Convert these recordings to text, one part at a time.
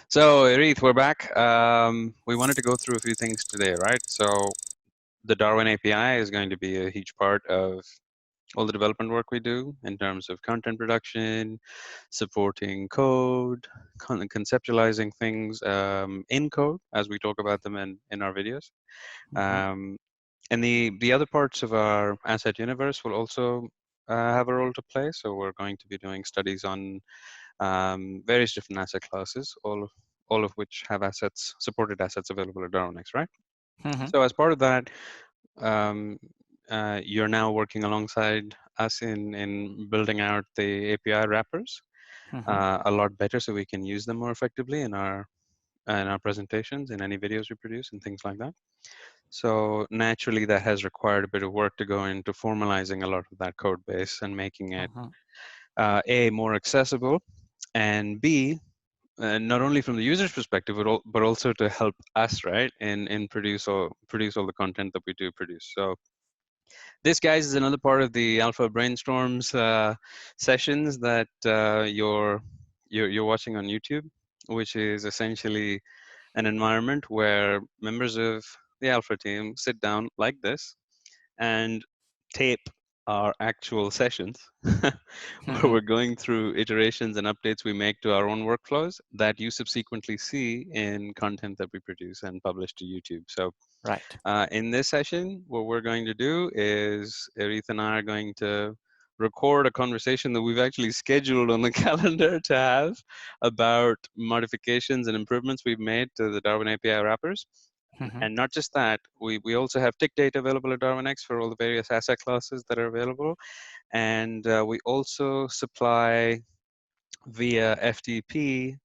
So, Erith, we're back. We wanted to go through a few things today, right? So, the Darwin API is going to be a huge part of all the development work we do in terms of content production, supporting code, conceptualizing things in code as we talk about them in our videos. Hmm. Um, and the other parts of our asset universe will also have a role to play. So, we're going to be doing studies on various different asset classes, all of which have supported assets available at Darwinex, right? Hmm. So as part of that, um, you're now working alongside us in building out the API wrappers Hmm. a lot better, so we can use them more effectively in our presentations, in any videos we produce, and things like that. So naturally, that has required a bit of work to go into formalizing a lot of that code base and making it Hmm. a more accessible, and b not only from the user's perspective, but also to help us, right, in produce all the content that we do produce. So this, guys, is another part of the Alpha Brainstorms sessions that you're watching on YouTube, which is essentially an environment where members of the Alpha team sit down like this and tape our actual sessions where Hmm. we're going through iterations and updates we make to our own workflows that you subsequently see in content that we produce and publish to YouTube. So Right. in this session, what we're going to do is Erith and I are going to record a conversation that we've actually scheduled on the calendar to have about modifications and improvements we've made to the Darwin API wrappers. Hmm. And not just that, we also have tick data available at Darwinex for all the various asset classes that are available. And we also supply via FTP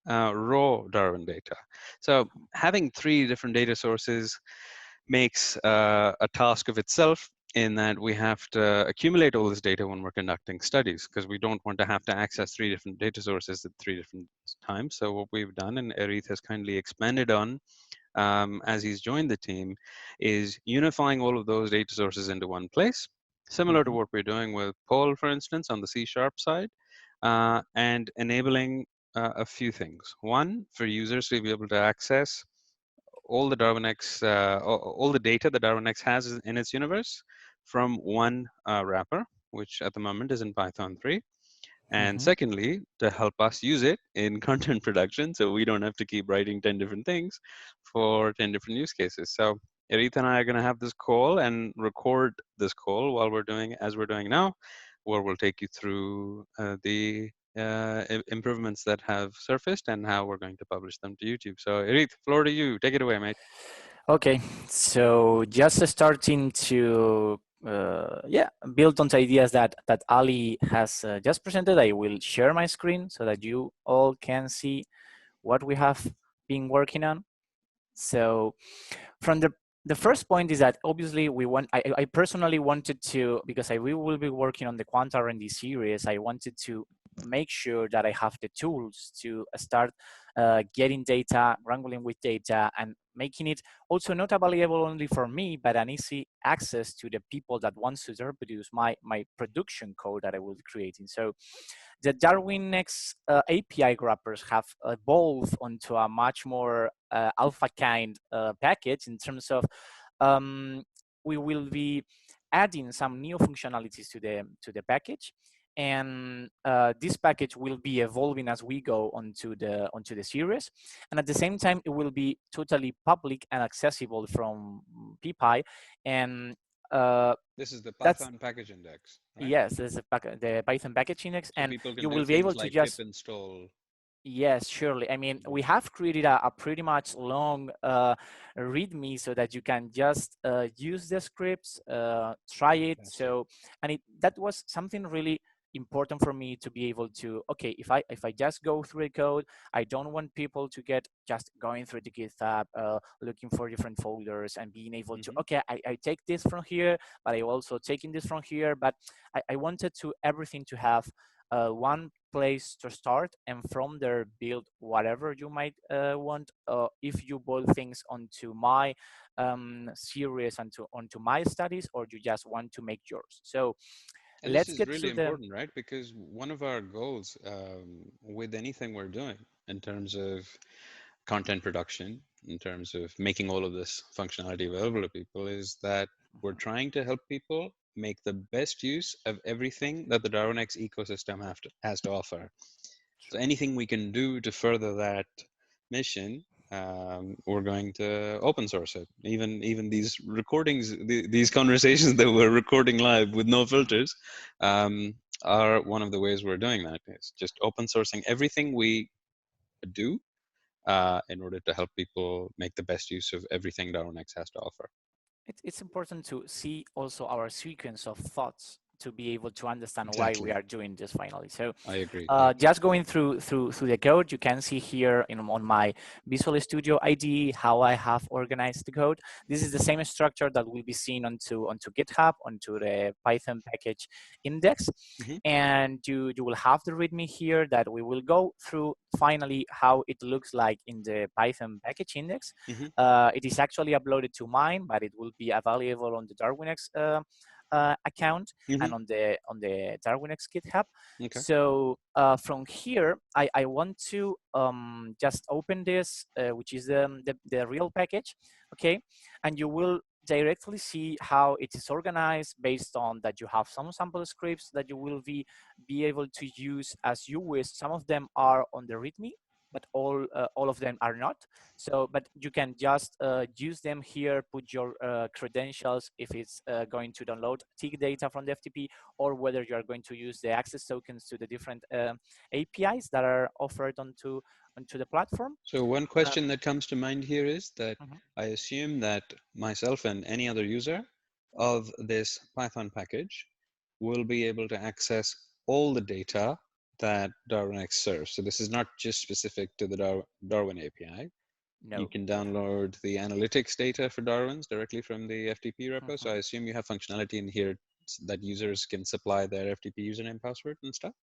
raw Darwin data. So having three different data sources makes a task of itself, in that we have to accumulate all this data when we're conducting studies, because we don't want to have to access three different data sources at three different times. So what we've done, and Erith has kindly expanded on as he's joined the team, is unifying all of those data sources into one place, similar to Hmm. what we're doing with Paul, for instance, on the C# side, and enabling a few things. One, for users to be able to access all the all the data that Darwinex has in its universe from one wrapper, which at the moment is in Python 3. And Hmm. secondly, to help us use it in content production, so we don't have to keep writing 10 different things for 10 different use cases. So Erith and I are going to have this call and record this call while as we're doing now, where we'll take you through the improvements that have surfaced and how we're going to publish them to YouTube. So Erith, floor to you. Take it away, mate. Okay, so just starting to yeah, build on the ideas that Ali has just presented, I will share my screen so that you all can see what we have been working on. So from the first point is that obviously I personally wanted to, because we will be working on the quant R&D series, I wanted to make sure that I have the tools to start getting data, wrangling with data, and making it also not available only for me, but an easy access to the people that wants to reproduce my production code that I will be creating. So the Darwinex API wrappers have evolved onto a much more alpha kind package in terms of we will be adding some new functionalities to the package, and this package will be evolving as we go onto the series, and at the same time it will be totally public and accessible from PPI, and This is the that's Python package index, right? yes, there's the Python package index, So and people can you do will be able things to like pip just install. yes, surely. I mean, we have created a pretty much long README so that you can just use the scripts, try it. Fantastic. So, and that was something really important for me to be able to, okay, if I just go through the code, I don't want people to get just going through the GitHub, looking for different folders and being able to, Hmm. okay, I take this from here, but I also taking this from here. But I wanted to everything to have one place to start, and from there build whatever you might want, if you boil things onto my series and onto my studies, or you just want to make yours. So And this let's is get really to the important, right? Because one of our goals with anything we're doing in terms of content production, in terms of making all of this functionality available to people, is that we're trying to help people make the best use of everything that the Darwinex ecosystem has to offer. So Sure. anything we can do to further that mission, we're going to open source it. Even these recordings, these conversations that we're recording live with no filters, um, are one of the ways we're doing that. It's just open sourcing everything we do in order to help people make the best use of everything Darwinex has to offer. It's important to see also our sequence of thoughts to be able to understand why we Exactly. are doing this finally. So I agree. I agree. just going through the code, you can see here on my Visual Studio IDE how I have organized the code. This is the same structure that will be seen onto GitHub, onto the Python package index. Hmm. And you will have the README here that we will go through finally how it looks like in the Python package index. Hmm. It is actually uploaded to mine, but it will be available on the Darwinex account Hmm. and on the Darwinex GitHub. Okay. So from here, I want to just open this, which is the real package, okay? And you will directly see how it is organized based on that you have some sample scripts that you will be able to use as you wish. Some of them are on the README, but all of them are not. So, but you can just use them here, put your credentials if it's going to download tick data from the FTP, or whether you are going to use the access tokens to the different APIs that are offered onto the platform. So one Uh, question that comes to mind here is that mhm, I assume that myself and any other user of this Python package will be able to access all the data that Darwinex serves. So this is not just specific to the Darwin API. You no, can definitely. download the analytics data for Darwin's directly from the FTP repo. So Mhm. I assume you have functionality in here that users can supply their FTP username, password, and stuff.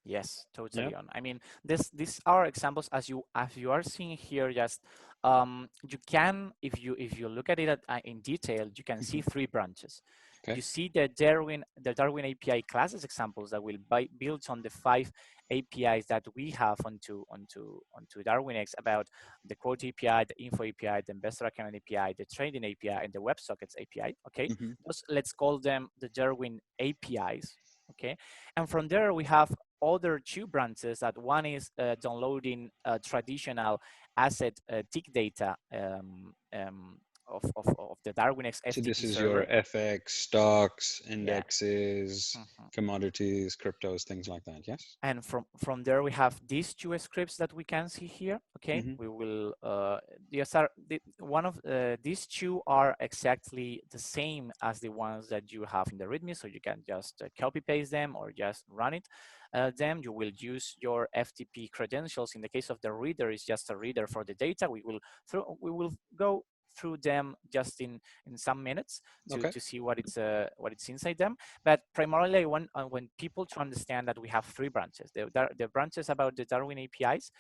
Yes, Yeah. totally on. I mean, these are examples as you are seeing here. Just you can, if you look at it in detail, you can see Hmm. three branches. Okay. You see the Darwin API classes examples that will be built on the 5 APIs that we have onto Darwinex about the quote API, the info API, the investor account API, the trading API, and the WebSockets API. Okay, Hmm. those, let's call them the Darwin APIs. Okay, and from there we have other two branches. That one is downloading traditional asset tick data of the Darwinex So this FTP is your server. FX, stocks, Yeah. indexes, Mhm. commodities, cryptos, things like that. Yes. And from there we have these two scripts that we can see here. Okay, Hmm. we will one of these two are exactly the same as the ones that you have in the README, so you can just copy paste them or just run it. Then you will use your FTP credentials. In the case of the reader, is just a reader for the data. We will go through them just in some minutes to Okay. to see what it's inside them. But primarily, I want people to understand that we have three branches. The branches about the Darwin APIs,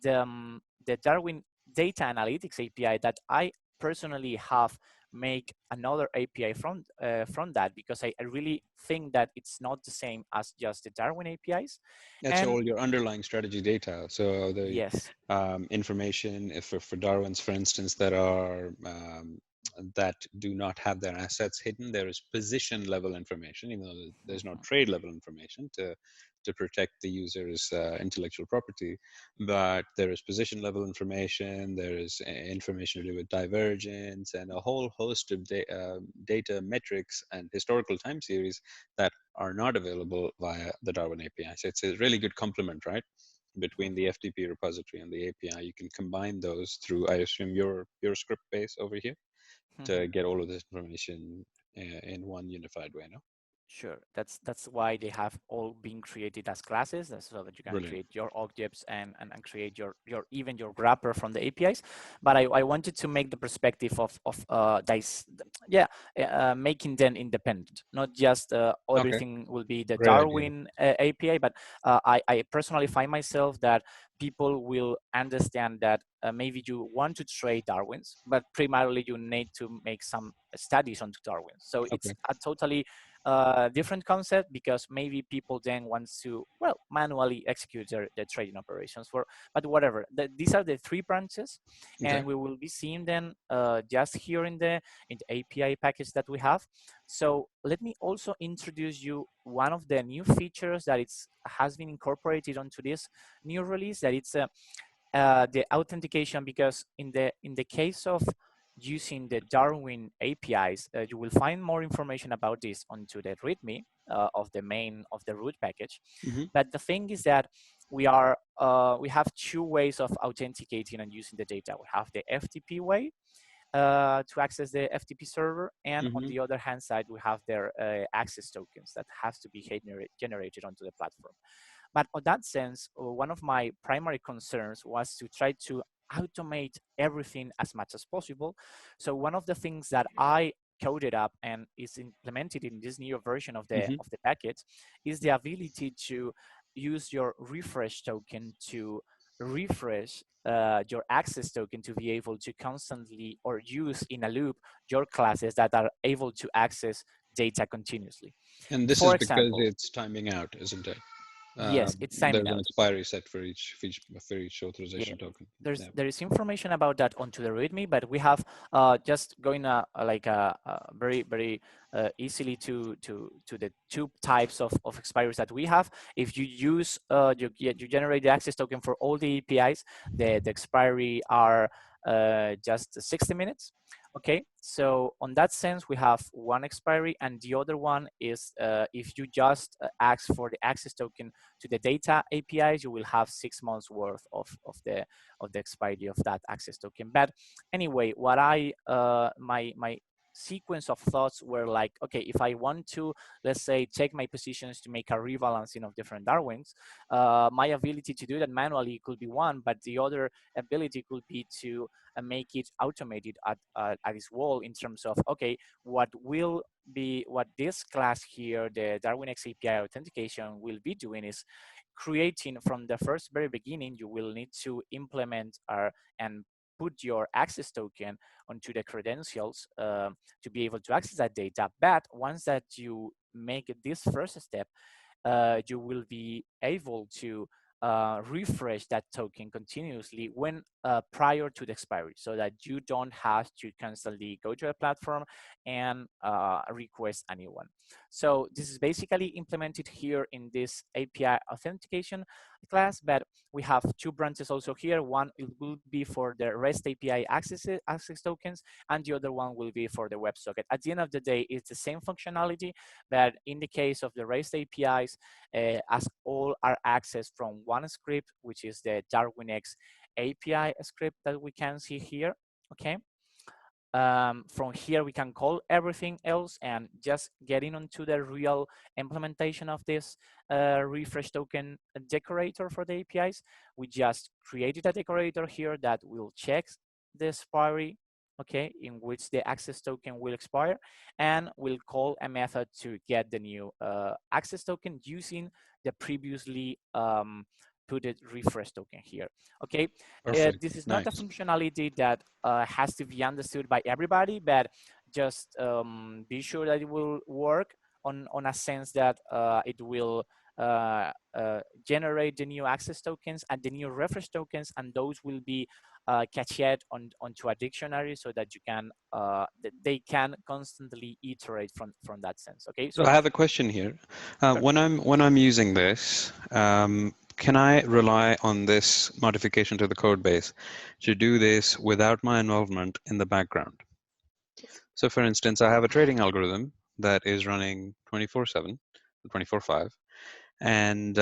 the Darwin Data Analytics API that I personally have make another API from that, because I really think that it's not the same as just the Darwin APIs. That's And all your underlying strategy data. So the yes. information, if for Darwin's, for instance, that do not have their assets hidden, there is position level information, even though there's no Mhm, trade level information to protect the user's intellectual property. But there is position level information, there is information to do with divergence, and a whole host of data metrics and historical time series that are not available via the Darwin API. So it's a really good complement, right? Between the mhm, FTP repository and the API, you can combine those through, I assume, your script base over here mhm. to get all of this information in one unified way. No, Sure. That's why they have all been created as classes, so that you can brilliant. create your objects and create your even your wrapper from the APIs. But I wanted to make the perspective yeah, making them independent, not just Okay, everything will be the great idea. Darwin API. But I personally find myself that people will understand that maybe you want to trade Darwins, but primarily you need to make some studies on Darwin. So it's Okay, a totally different concept, because maybe people then wants to, well, manually execute their trading operations for, but whatever. These are the three branches, Okay. and we will be seeing them just here in the API package that we have. So let me also introduce you one of the new features that has been incorporated onto this new release, that it's the authentication, because in the case of using the Darwin APIs, you will find more information about this onto the README of the root package. Mm-hmm. But the thing is that we have two ways of authenticating and using the data. We have the FTP way to access the FTP server, and on Mm-hmm. the other hand side, we have their access tokens that has to be generated onto the platform. But on that sense, one of my primary concerns was to try to automate everything as much as possible. So one of the things that I coded up and is implemented in this new version of the package is the ability to use your refresh token to refresh your access token to be able to constantly or use in a loop your classes that are able to access data continuously. And this For is because example, it's timing out, isn't it? yes, it's timing There's an out. expiry set for each Yeah, authorization token. Yeah. there is information about that onto the README, but we have just going very easily to the two types of expiries that we have. If you use you generate the access token for all the APIs, the expiry are just 60 minutes. Okay, so on that sense, we have one expiry, and the other one is if you just ask for the access token to the data APIs, you will have 6 months worth of the expiry of that access token. But anyway, what my sequence of thoughts were like, okay, if I want to, let's say, check my positions to make a rebalancing of different Darwins, my ability to do that manually could be one, but the other ability could be to make it automated at its wall, in terms of, okay, what this class here, the Darwinex API authentication, will be doing is creating from the very beginning. You will need to implement and put your access token onto the credentials to be able to access that data. But once that you make this first step, you will be able to refresh that token continuously when prior to the expiry, so that you don't have to constantly go to a platform and request a new one. So this is basically implemented here in this API authentication class, but we have two branches also here. One it will be for the REST API access tokens, and the other one will be for the WebSocket. At the end of the day, it's the same functionality, but in the case of the REST APIs, as all are accessed from one script, which is the Darwinex API script that we can see here, okay? From here, we can call everything else and just getting onto the real implementation of this refresh token decorator for the APIs. We just created a decorator here that will check the expiry, okay, in which the access token will expire, and we'll call a method to get the new access token using the previously put it refresh token here. Okay, Perfect. this is not a Nice. functionality that has to be understood by everybody, but just be sure that it will work on a sense that it will generate the new access tokens and the new refresh tokens, and those will be cached onto a dictionary, so that you can they can constantly iterate from that sense. Okay, So I have a question here. sure. When I'm using this, can I rely on this modification to the code base to do this without my involvement in the background? So for instance, I have a trading algorithm that is running 24/7, 24/5, and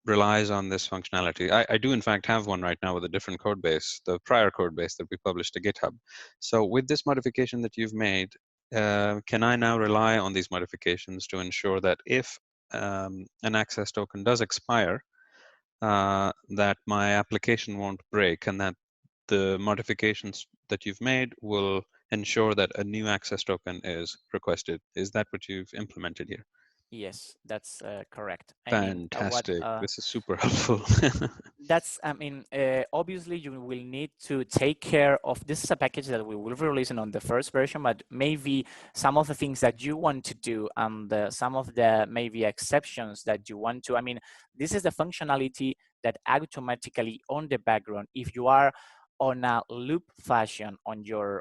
relies on this functionality. I do in fact have one right now with a different code base, the prior code base that we published to GitHub. So with this modification that you've made, can I now rely on these modifications to ensure that if an access token does expire, that my application won't break, and that the modifications that you've made will ensure that a new access token is requested? Is that what you've implemented here? Yes, that's correct. I mean, Fantastic. This is super helpful. that's, I mean, obviously you will need to take care of, this is a package that we will be releasing on the first version, but maybe some of the things that you want to do and some of the maybe exceptions that you want to, I mean, this is the functionality that automatically on the background, if you are on a loop fashion on your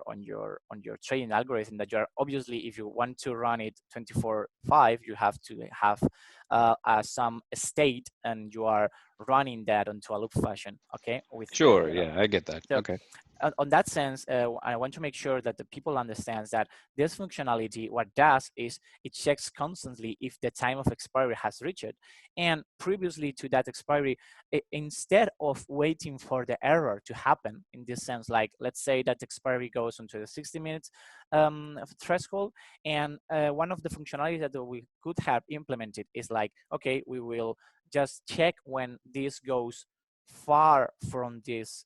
trading algorithm, that you're obviously, if you want to run it 24/5, you have to have some state, and you are running that onto a loop fashion, okay, with Sure, yeah, I get that. so Okay. on that sense, I want to make sure that the people understands that this functionality, what it does is it checks constantly if the time of expiry has reached. And previously to that expiry, instead of waiting for the error to happen, in this sense, like let's say that expiry goes into the 60 minutes threshold, and one of the functionalities that we could have implemented is like, okay, we will just check when this goes far from this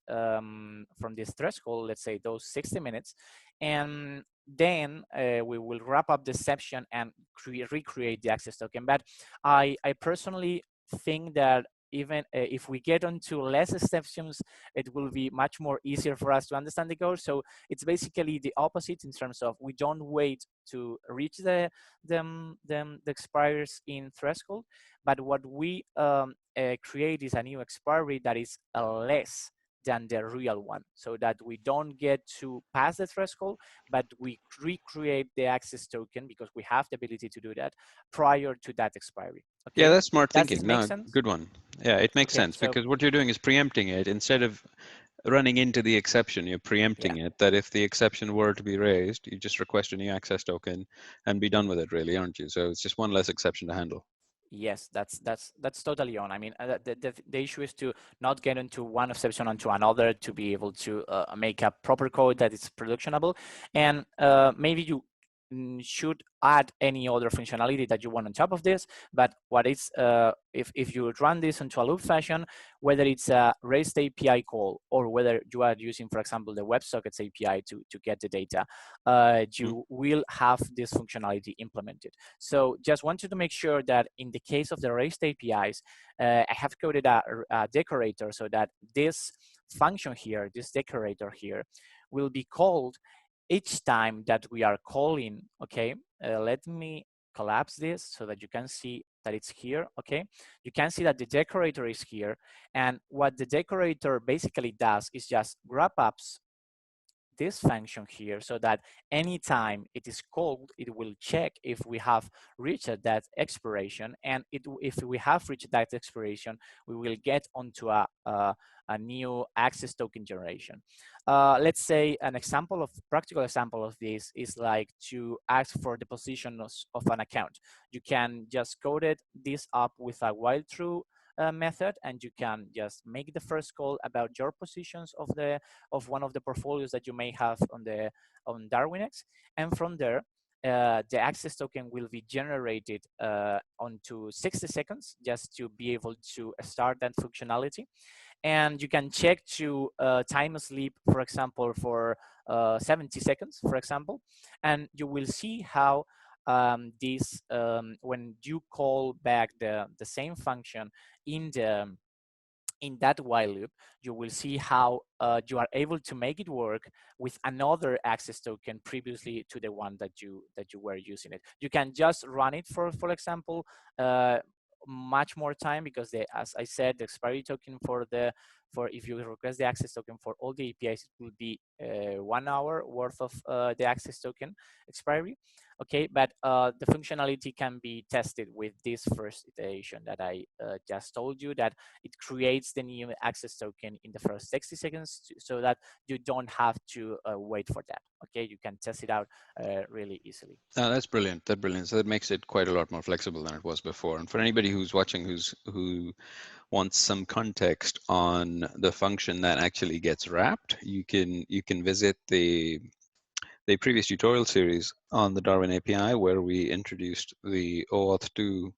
threshold, let's say those 60 minutes, and then we will wrap up the session and recreate the access token. But I personally think that even if we get onto less exceptions, it will be much more easier for us to understand the code. So it's basically the opposite in terms of we don't wait to reach the expires in threshold, but what we create is a new expiry that is less than the real one, so that we don't get to pass the threshold, but we recreate the access token because we have the ability to do that prior to that expiry. Yeah, Okay, that's smart does this thinking. make No, sense? good one. Yeah, it makes Okay, sense so because what you're doing is preempting it instead of running into the exception. You're yeah. preempting it, that if the exception were to be raised, you just request a new access token and be done with it, really, aren't you? So it's just one less exception to handle. Yes, that's totally on. I mean, the issue is to not get into one exception onto another to be able to make a proper code that is productionable, and maybe you should add any other functionality that you want on top of this. But what is if you run this into a loop fashion, whether it's a REST API call or whether you are using, for example, the WebSockets API to get the data, you will have this functionality implemented. So just wanted to make sure that in the case of the REST APIs, I have coded a decorator so that this function here, this decorator here, will be called each time that we are calling, okay? Let me collapse this so that you can see that it's here, okay? You can see that the decorator is here, and what the decorator basically does is just wrap up this function here so that anytime it is called, it will check if we have reached that expiration, and if we have reached that expiration, we will get onto a new access token generation. Let's say an example of practical example of this is like to ask for the position of an account. You can just code this up with a while true method, and you can just make the first call about your positions of one of the portfolios that you may have on Darwinex, and from there the access token will be generated onto 60 seconds just to be able to start that functionality. And you can check to time sleep, for example, for 70 seconds, for example, and you will see how when you call back the same function in that while loop, you will see how you are able to make it work with another access token previously to the one that you were using it. You can just run it for example, much more time, because as I said, the expiry token for if you request the access token for all the APIs, it will be 1 hour worth of the access token expiry. Okay, but the functionality can be tested with this first iteration that I just told you, that it creates the new access token in the first 60 seconds so that you don't have to wait for that. Okay, you can test it out really easily. Oh, that's brilliant. That's brilliant. So that makes it quite a lot more flexible than it was before. And for anybody who's watching who wants some context on the function that actually gets wrapped, you can visit the previous tutorial series on the Darwin API, where we introduced the OAuth2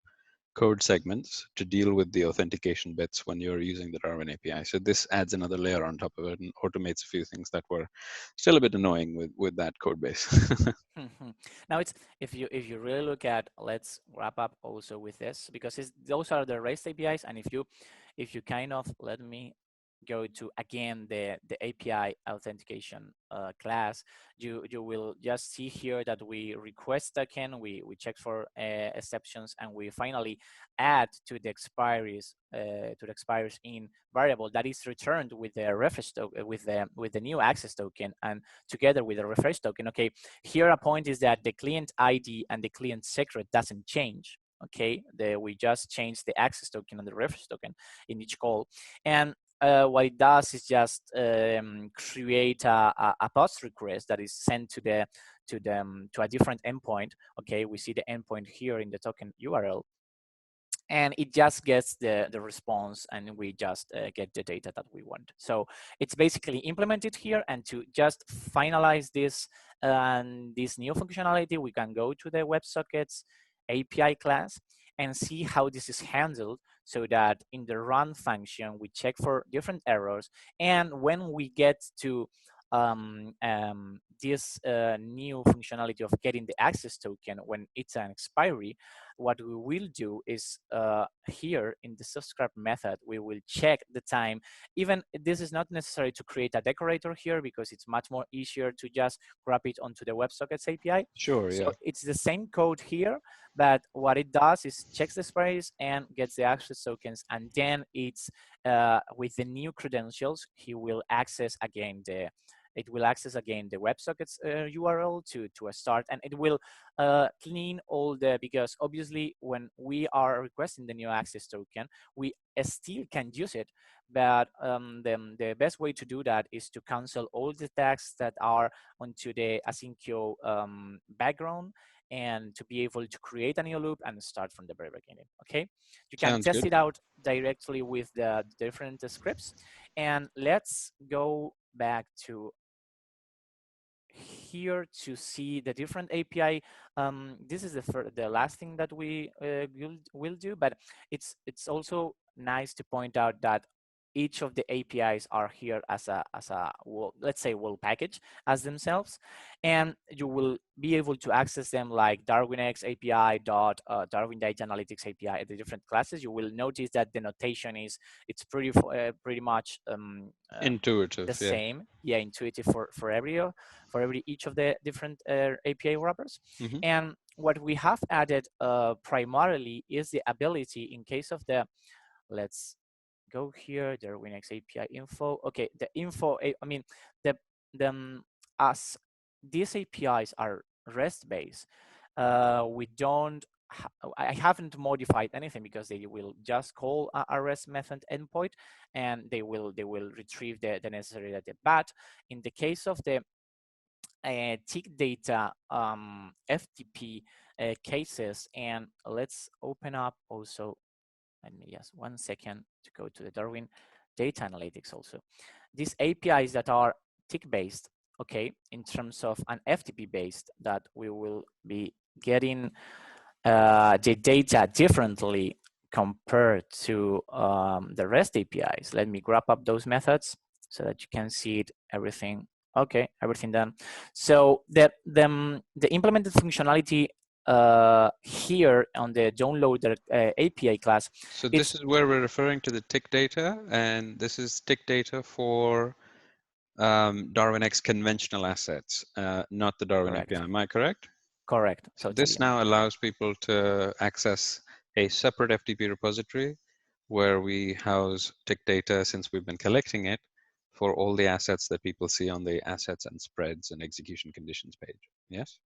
code segments to deal with the authentication bits when you're using the Darwin API. So this adds another layer on top of it and automates a few things that were still a bit annoying with that code base. Now it's if you really look at, let's wrap up also with this, because those are the REST APIs, and if you kind of let me go to again the API authentication class, you will just see here that we request token, we check for exceptions, and we finally add to the expiries in variable that is returned with the refresh token, with the new access token, and together with the refresh token. Okay, here a point is that the client ID and the client secret doesn't change. Okay, we just change the access token and the refresh token in each call, and what it does is just create a post request that is sent to a different endpoint. Okay, we see the endpoint here in the token URL, and it just gets the response, and we just get the data that we want. So it's basically implemented here, and to just finalize this new functionality, we can go to the WebSockets API class and see how this is handled, so that in the run function, we check for different errors. And when we get to this new functionality of getting the access token when it's an expiry, what we will do is here in the subscribe method, we will check the time. Even this is not necessary to create a decorator here, because it's much more easier to just grab it onto the WebSockets API. Sure, So yeah. it's the same code here, but what it does is checks the expiries and gets the access tokens, and then it's with the new credentials, he will access again the WebSockets URL to a start, and it will clean all because obviously when we are requesting the new access token, we still can use it, but the best way to do that is to cancel all the tags that are onto the asyncio background, and to be able to create a new loop and start from the very beginning. Okay, you can Sounds test good. it out directly with the different scripts. And let's go back to here to see the different API. This is the last thing that we will do, but it's also nice to point out that each of the APIs are here as a let's say whole package as themselves, and you will be able to access them like Darwinex API Darwin Data Analytics API, the different classes. You will notice that the notation it's pretty much Intuitive, the yeah. same, intuitive for every each of the different API wrappers. Mm-hmm. And what we have added primarily is the ability, in case of the, let's go here, Darwinex API info. Okay, the info, I mean, as these APIs are REST based, we don't, I haven't modified anything, because they will just call a REST method endpoint, and they will retrieve the necessary data. But in the case of the tick data FTP cases, and let's open up also, let me just 1 second to go to the Darwin Data Analytics also. These APIs that are tick-based, okay, in terms of an FTP-based, that we will be getting the data differently compared to the REST APIs. Let me grab up those methods so that you can see it, everything. Okay, everything done. So the implemented functionality here on the downloader API class. So this is where we're referring to the tick data, and this is tick data for Darwinex conventional assets, not the Darwin Correct. API. Am I correct? Correct. So Totally. this now allows people to access a separate FTP repository where we house tick data, since we've been collecting it, for all the assets that people see on the assets and spreads and execution conditions page. Yes?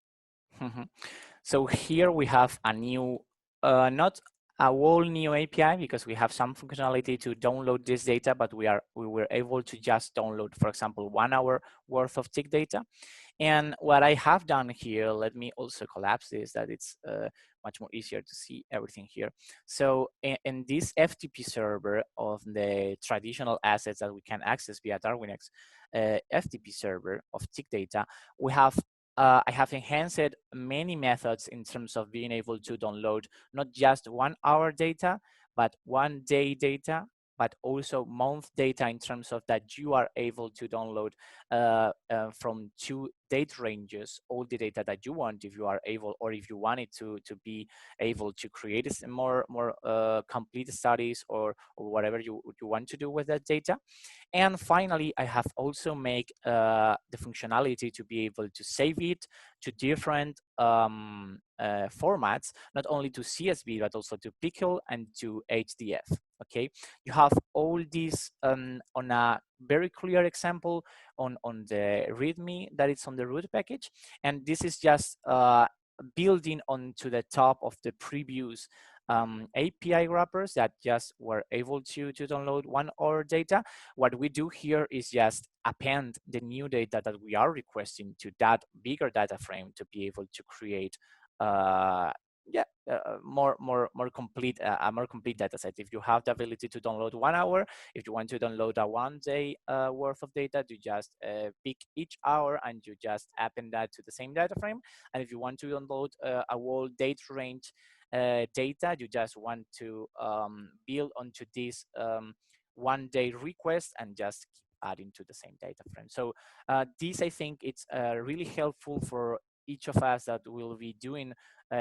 So here we have a new, not a whole new API, because we have some functionality to download this data, but we were able to just download, for example, 1 hour worth of tick data. And what I have done here, let me also collapse this, that it's much more easier to see everything here. So in this FTP server of the traditional assets that we can access via Darwinex FTP server of tick data, we have I have enhanced many methods in terms of being able to download not just 1 hour data, but 1 day data, but also month data in terms of that you are able to download from 2 date ranges, all the data that you want if you are able, or if you wanted to be able to create more complete studies or whatever you want to do with that data. And finally, I have also made the functionality to be able to save it to different formats, not only to CSV, but also to Pickle and to HDF. Okay, you have all these on a very clear example on the README that is on the root package. And this is just building onto the top of the previous API wrappers that just were able to download 1 hour data. What we do here is just append the new data that we are requesting to that bigger data frame to be able to create more complete a more complete data set. If you have the ability to download 1 hour, if you want to download a 1 day worth of data, you just pick each hour and you just append that to the same data frame. And if you want to download a whole date range data, you just want to build onto this 1 day request and just keep adding to the same data frame. So this, I think, it's really helpful for each of us that will be doing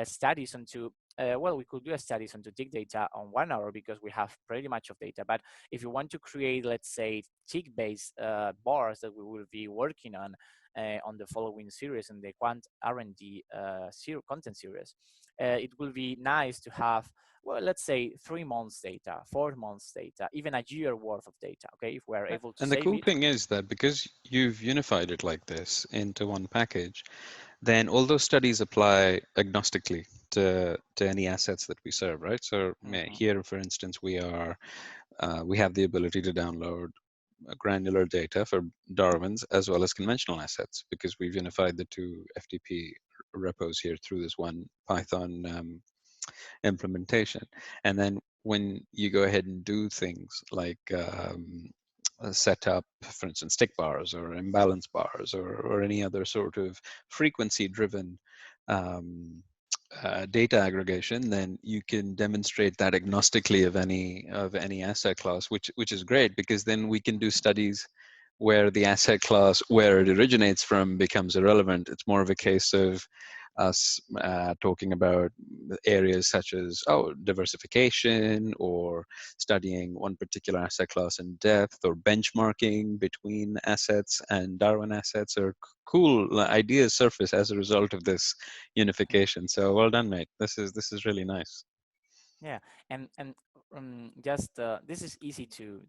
studies onto well, we could do a studies onto tick data on 1 hour because we have pretty much of data. But if you want to create, let's say, tick-based bars that we will be working on the following series in the quant R&D content series, it will be nice to have, well, let's say 3 months data, 4 months data, even a year worth of data. Okay, if we're able to And the save cool it. thing is that because you've unified it like this into one package, then all those studies apply agnostically to any assets that we serve, right? So here, for instance, we have the ability to download granular data for Darwin's as well as conventional assets because we've unified the 2 FTP repos here through this one Python implementation. And then when you go ahead and do things like set up, for instance, tick bars or imbalance bars or any other sort of frequency-driven data aggregation, then you can demonstrate that agnostically of any asset class, which is great because then we can do studies where the asset class, where it originates from, becomes irrelevant. It's more of a case of us talking about areas such as diversification or studying one particular asset class in depth or benchmarking between assets and Darwin assets, or cool ideas surface as a result of this unification. So well done, mate. This is really nice. Yeah, and just this is easy to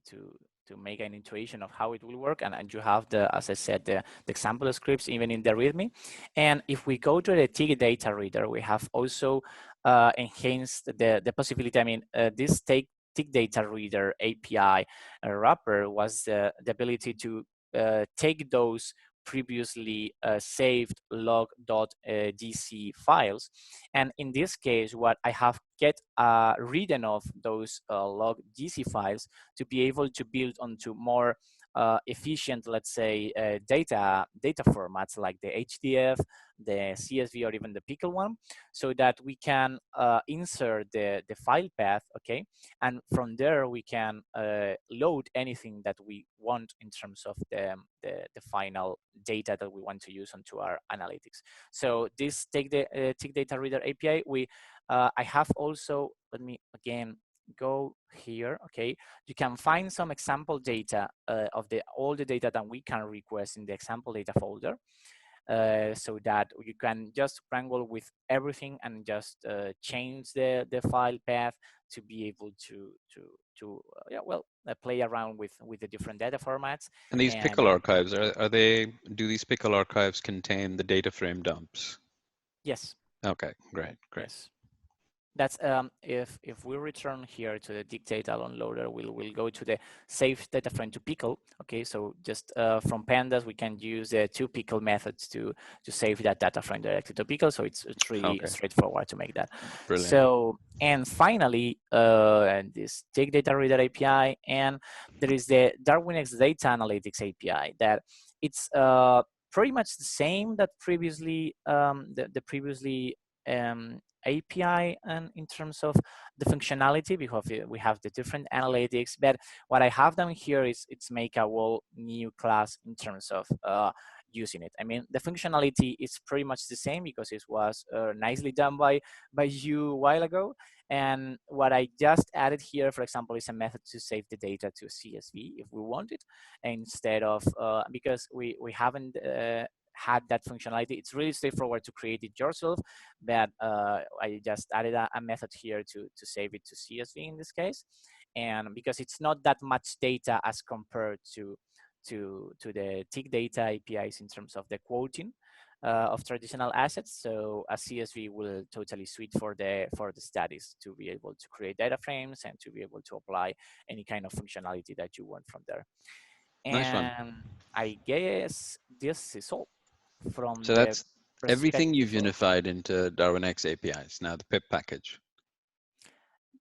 make an intuition of how it will work, and you have the, as I said, the example scripts even in the README. And if we go to the tick data reader, we have also enhanced the possibility. I mean, this tick data reader API wrapper was the ability to take those previously saved log.dc files. And in this case, what I have get written of those log.dc files to be able to build onto more efficient, let's say, data formats like the HDF, the CSV, or even the Pickle one, so that we can insert the file path, okay? And from there, we can load anything that we want in terms of the final data that we want to use onto our analytics. So this tick data reader API, I have also, let me again go here, okay? You can find some example data of all the data that we can request in the example data folder. So that you can just wrangle with everything and just change the file path to be able to play around with the different data formats. And these And pickle archives, do these pickle archives contain the data frame dumps? yes. Okay, great. Yes. That's if we return here to the tick data downloader, we'll go to the save data frame to Pickle. Okay, so just from pandas we can use the 2 Pickle methods to save that data frame directly to Pickle. So it's really straightforward to make that. Brilliant. So, and finally, and this tick data reader API, and there is the Darwinex Data Analytics API that it's pretty much the same that previously the previously API, and in terms of the functionality, because we have the different analytics. But what I have done here is it's make a whole new class in terms of using it. I mean, the functionality is pretty much the same because it was nicely done by you a while ago. And what I just added here, for example, is a method to save the data to CSV if we want it, instead of because we haven't had that functionality. It's really straightforward to create it yourself, but I just added a method here to save it to CSV in this case. And because it's not that much data as compared to the tick data APIs in terms of the quoting of traditional assets, so a CSV will totally suit for the studies to be able to create data frames and to be able to apply any kind of functionality that you want from there. Nice one. And I guess this is all from So the that's everything you've perspective of unified into DarwinX APIs, now the pip package.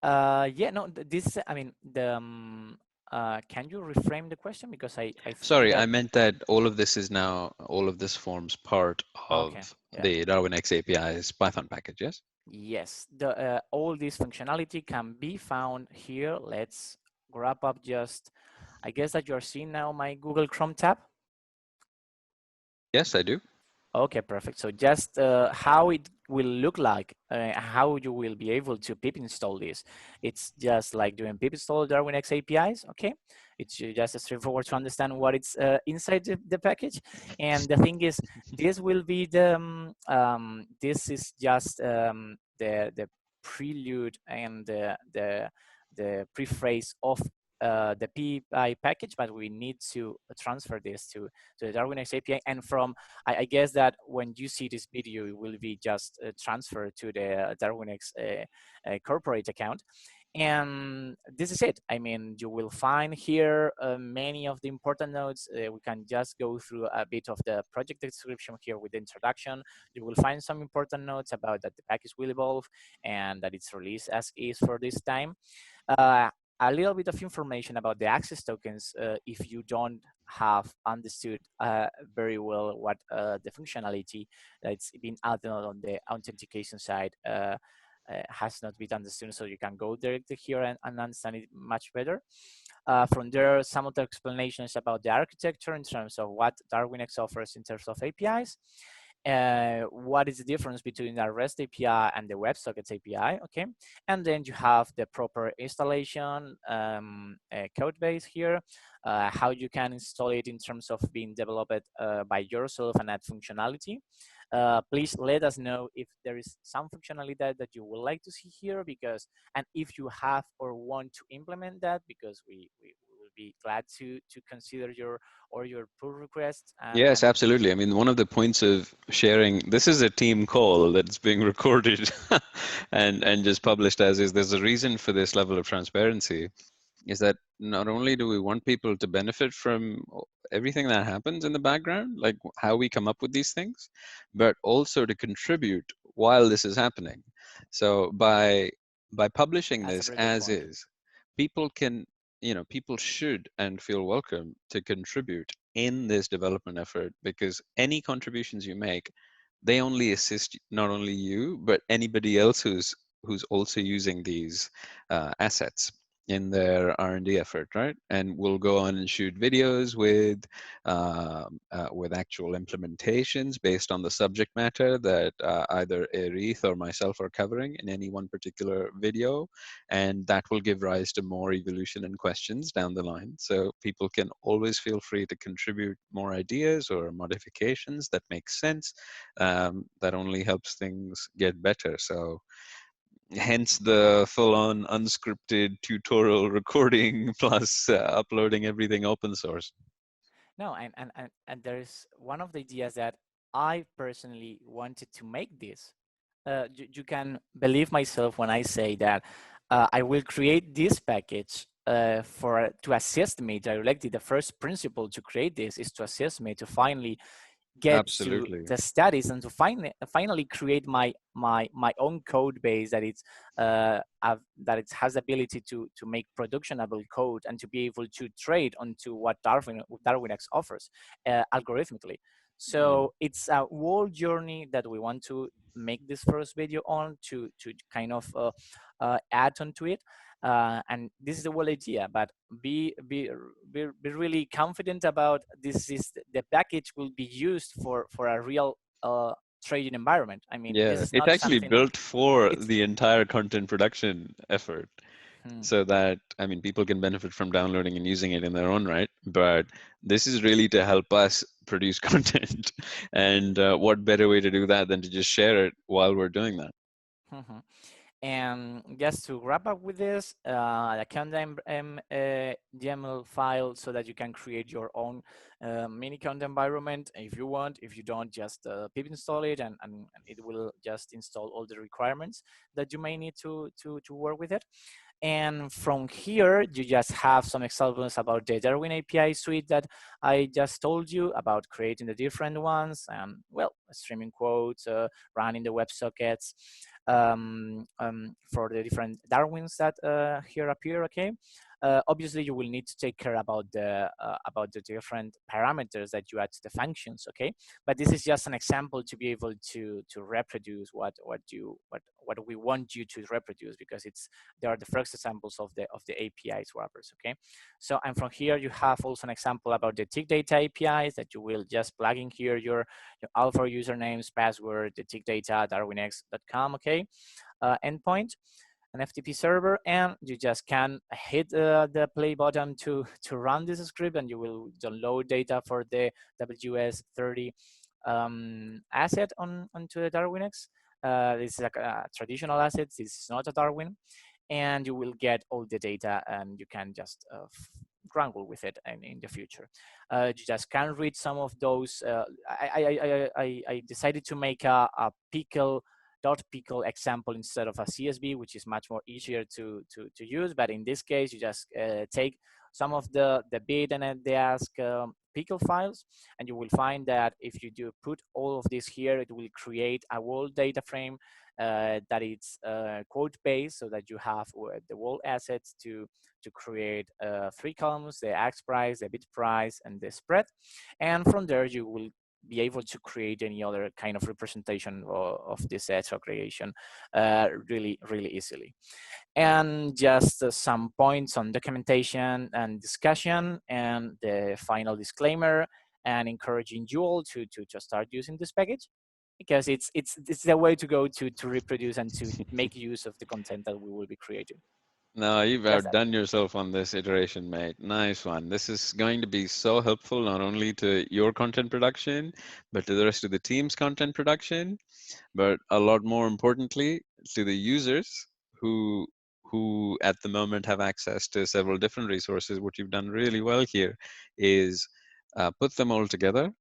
yeah, no, this, I mean, the can you reframe the question, because I think Sorry, that I meant that all of this is now, all of this forms part of okay, yeah. the DarwinX APIs Python package, yes? Yes, the all this functionality can be found here. Let's grab up just, I guess that you're seeing now my Google Chrome tab. Yes, I do. Okay, perfect. So just how it will look like, how you will be able to pip install this. It's just like doing pip install Darwinex APIs, okay? It's just straightforward to understand what it's inside the package. And the thing is, this will be the, this is just the prelude and the prephrase of the PI package, but we need to transfer this to the Darwinex API. And from, I guess that when you see this video, it will be just transferred to the Darwinex corporate account. And this is it. I mean, you will find here many of the important notes. We can just go through a bit of the project description here with the introduction. You will find some important notes about that the package will evolve and that it's released as is for this time. A little bit of information about the access tokens if you don't have understood very well what the functionality that's been added on the authentication side has not been understood, so you can go directly here and understand it much better. From there, some of the explanations about the architecture in terms of what Darwinex offers in terms of APIs. What is the difference between the REST API and the WebSockets API, okay? And then you have the proper installation code base here, how you can install it in terms of being developed by yourself and add functionality. Please let us know if there is some functionality that you would like to see here, because, and if you have or want to implement that, because we will be glad to consider your pull requests. Yes, And absolutely. I mean, one of the points of sharing, this is a team call that's being recorded and just published as is. There's a reason for this level of transparency, is that not only do we want people to benefit from everything that happens in the background, like how we come up with these things, but also to contribute while this is happening. So by publishing that's a this very good as point. is, people can, people should and feel welcome to contribute in this development effort, because any contributions you make, they only assist not only you, but anybody else who's also using these assets in their R&D effort, right? And we'll go on and shoot videos with actual implementations based on the subject matter that either Erith or myself are covering in any one particular video, and that will give rise to more evolution and questions down the line. So people can always feel free to contribute more ideas or modifications that make sense. That only helps things get better. So hence the full-on unscripted tutorial recording plus uploading everything open source. No, and there's one of the ideas that I personally wanted to make this. You can believe myself when I say that I will create this package to assist me directly. The first principle to create this is to assist me to finally get to Absolutely. the studies and to finally create my own code base that that it has the ability to make productionable code and to be able to trade onto what Darwinex offers algorithmically. So it's a whole journey that we want to make this first video on to kind of add onto it. And this is the whole idea, but be really confident about this is the package will be used for a real trading environment. I mean, this Yeah, is it's not actually something, built for it's the entire content production effort. hmm, So that, I mean, people can benefit from downloading and using it in their own right. But this is really to help us produce content. And what better way to do that than to just share it while we're doing that? mhm. And just to wrap up with this, a content YAML file so that you can create your own mini content environment if you want. If you don't, just pip install it, and it will just install all the requirements that you may need to work with it. And from here, you just have some examples about the Darwin API suite that I just told you about, creating the different ones, and well, streaming quotes, running the WebSockets for the different Darwins that here appear. Okay. Obviously, you will need to take care about the different parameters that you add to the functions. Okay, but this is just an example to be able to reproduce what we want you to reproduce, because they are the first examples of the APIs wrappers. Okay, so and from here you have also an example about the tick data APIs that you will just plug in here your alpha usernames, password, the tick data, darwinex.com. Okay, endpoint, an FTP server, and you just can hit the play button to run this script, and you will download data for the WS30 asset onto the Darwinex. This is like a traditional asset. This is not a Darwin, and you will get all the data, and you can just wrangle with it in the future. You just can read some of those. I decided to make a pickle example instead of a CSV, which is much more easier to use. But in this case, you just take some of the bid and the ask pickle files, and you will find that if you do put all of this here, it will create a whole data frame that it's quote based, so that you have the whole assets to create 3 columns: the ask price, the bid price, and the spread. And from there, you will be able to create any other kind of representation of this aggregation really easily. And just some points on documentation and discussion, and the final disclaimer, and encouraging you all to start using this package, because it's the way to go to reproduce and to make use of the content that we will be creating. No, you've Just that. outdone yourself on this iteration, mate. Nice one. This is going to be so helpful not only to your content production, but to the rest of the team's content production, but a lot more importantly, to the users who at the moment have access to several different resources. What you've done really well here is put them all together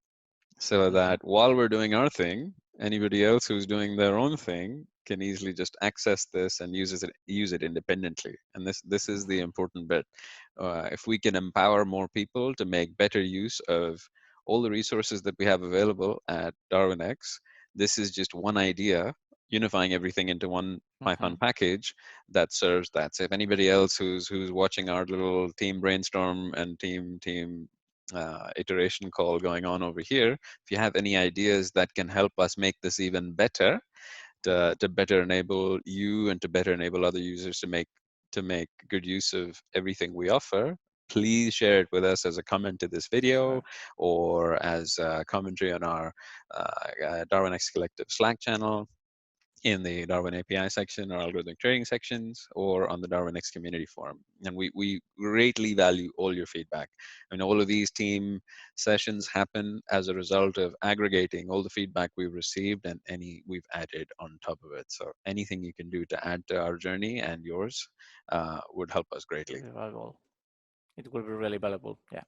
so Mm-hmm. that while we're doing our thing, anybody else who's doing their own thing can easily just access this and use it independently. And this is the important bit. If we can empower more people to make better use of all the resources that we have available at DarwinX, this is just one idea unifying everything into one Mm-hmm. Python package that serves that. So if anybody else who's watching our little team brainstorm and team iteration call going on over here, if you have any ideas that can help us make this even better, to better enable you and to better enable other users to make good use of everything we offer, please share it with us as a comment to this video Sure. or as a commentary on our DarwinX Collective Slack channel, in the Darwin API section or algorithmic trading sections, or on the DarwinX community forum. And we greatly value all your feedback. I mean, all of these team sessions happen as a result of aggregating all the feedback we've received and any we've added on top of it. So anything you can do to add to our journey and yours would help us greatly. Really valuable. It will be really valuable. Yeah.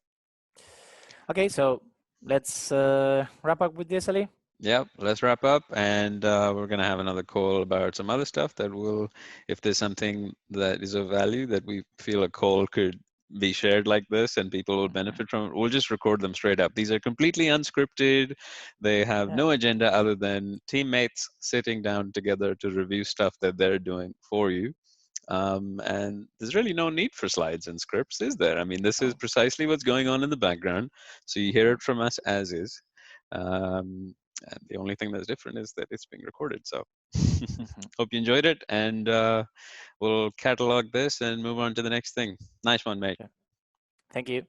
Okay, so let's wrap up with this, Ali. Yep, let's wrap up, and we're gonna have another call about some other stuff that will, if there's something that is of value that we feel a call could be shared like this and people will Mm-hmm. benefit from it, we'll just record them straight up. These are completely unscripted. They have Yeah. no agenda other than teammates sitting down together to review stuff that they're doing for you. And there's really no need for slides and scripts, is there? I mean, this is No. precisely what's going on in the background. So you hear Mm-hmm. it from us as is. And the only thing that's different is that it's being recorded. So Mhm. hope you enjoyed it, and we'll catalog this and move on to the next thing. Nice one, mate. Yeah. Thank you.